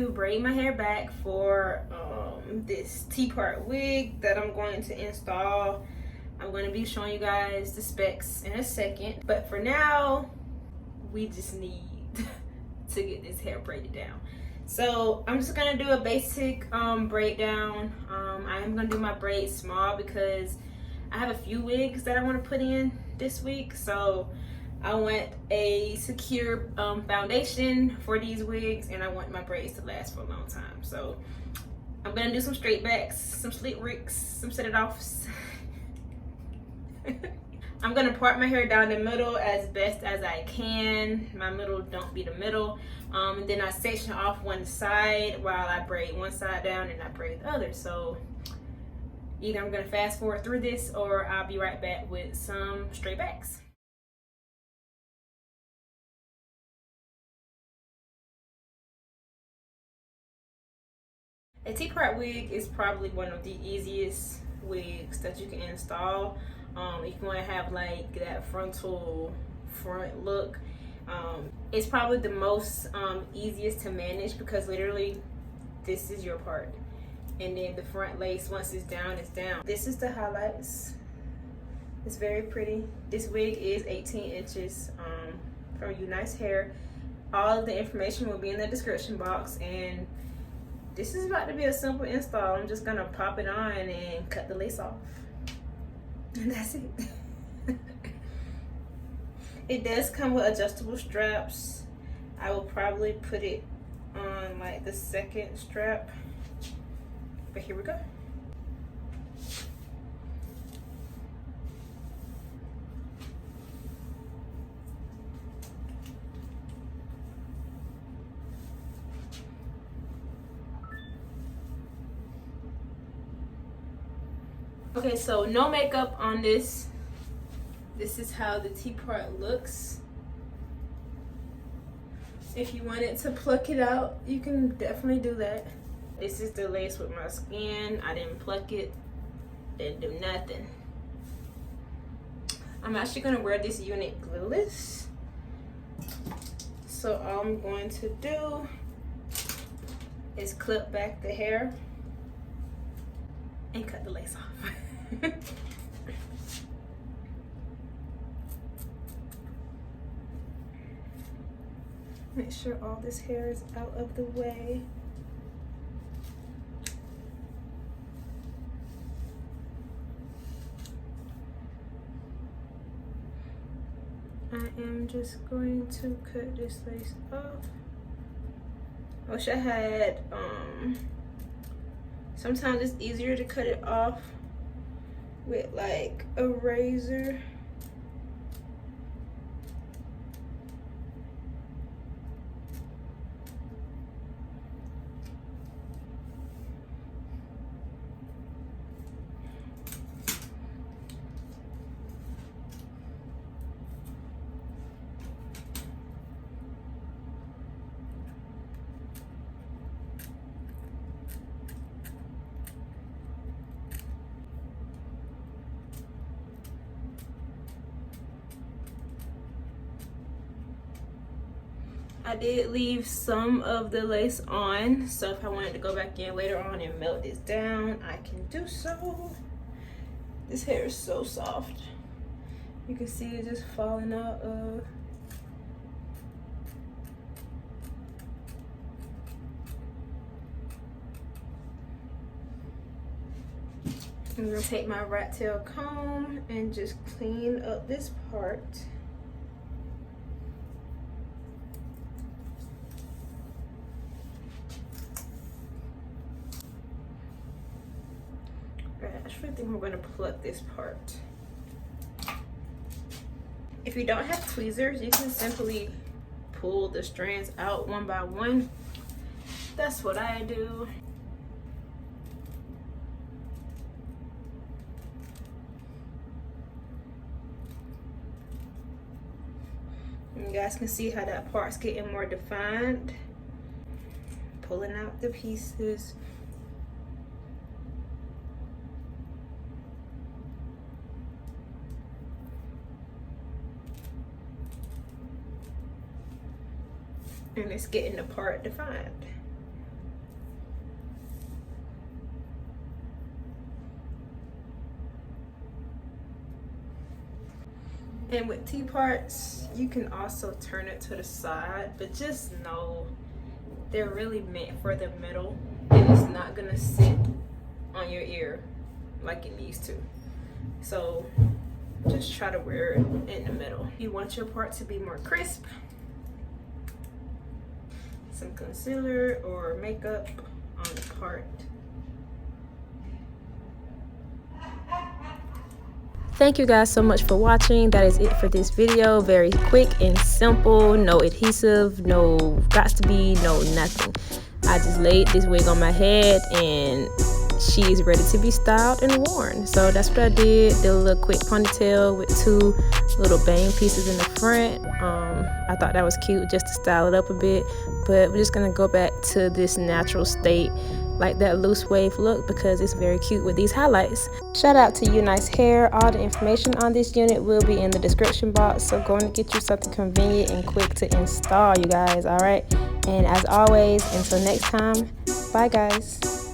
to braid my hair back for this T-part wig that I'm going to install. I'm going to be showing you guys the specs in a second, but for now we just need to get this hair braided down. So I'm just gonna do a basic braid down. I am gonna do my braids small because I have a few wigs that I want to put in this week. So I want a secure foundation for these wigs, and I want my braids to last for a long time. So I'm gonna do some straight backs, some slit ricks, some set it offs. I'm gonna part my hair down the middle as best as I can. My middle don't be the middle. And then I section off one side while I braid one side down and I braid the other. So either I'm gonna fast forward through this or I'll be right back with some straight backs. A T-part wig is probably one of the easiest wigs that you can install. If you want to have like that frontal front look, it's probably the most easiest to manage because literally this is your part, and then the front lace, once it's down, it's down. This is the highlights. It's very pretty. This wig is 18 inches from UNICE Hair. All of the information will be in the description box, and this is about to be a simple install. I'm just gonna pop it on and cut the lace off. And that's it. It does come with adjustable straps. I will probably put it on like the second strap, but here we go. Okay, so no makeup on this. This is how the T-part looks. If you wanted to pluck it out, you can definitely do that. This is the lace with my skin. I didn't pluck it, didn't do nothing. I'm actually gonna wear this unit glueless. So all I'm going to do is clip back the hair and cut the lace off. Make sure all this hair is out of the way. I am just going to cut this lace off. I wish I had, sometimes it's easier to cut it off with like a razor. I did leave some of the lace on, so if I wanted to go back in later on and melt this down, I can do so. This hair is so soft. You can see it just falling out of. I'm gonna take my rat tail comb and just clean up this part. I actually think we're gonna pluck this part. If you don't have tweezers, you can simply pull the strands out one by one. That's what I do. You guys can see how that part's getting more defined. Pulling out the pieces. And it's getting the part defined. And with T-parts, you can also turn it to the side, but just know they're really meant for the middle, and it's not gonna sit on your ear like it needs to. So just try to wear it in the middle. You want your part to be more crisp. Some concealer or makeup on the part. Thank you guys so much for watching. That is it for this video. Very quick and simple. No adhesive, no got to be, no nothing. I just laid this wig on my head and she's ready to be styled and worn. So that's what I did. Did a little quick ponytail with 2 little bang pieces in the front. I thought that was cute just to style it up a bit, but we're just gonna go back to this natural state, like that loose wave look, because it's very cute with these highlights. Shout out to UNICE Hair. All the information on this unit will be in the description box, so go and get you something convenient and quick to install, you guys. All right, and as always, until next time, bye guys.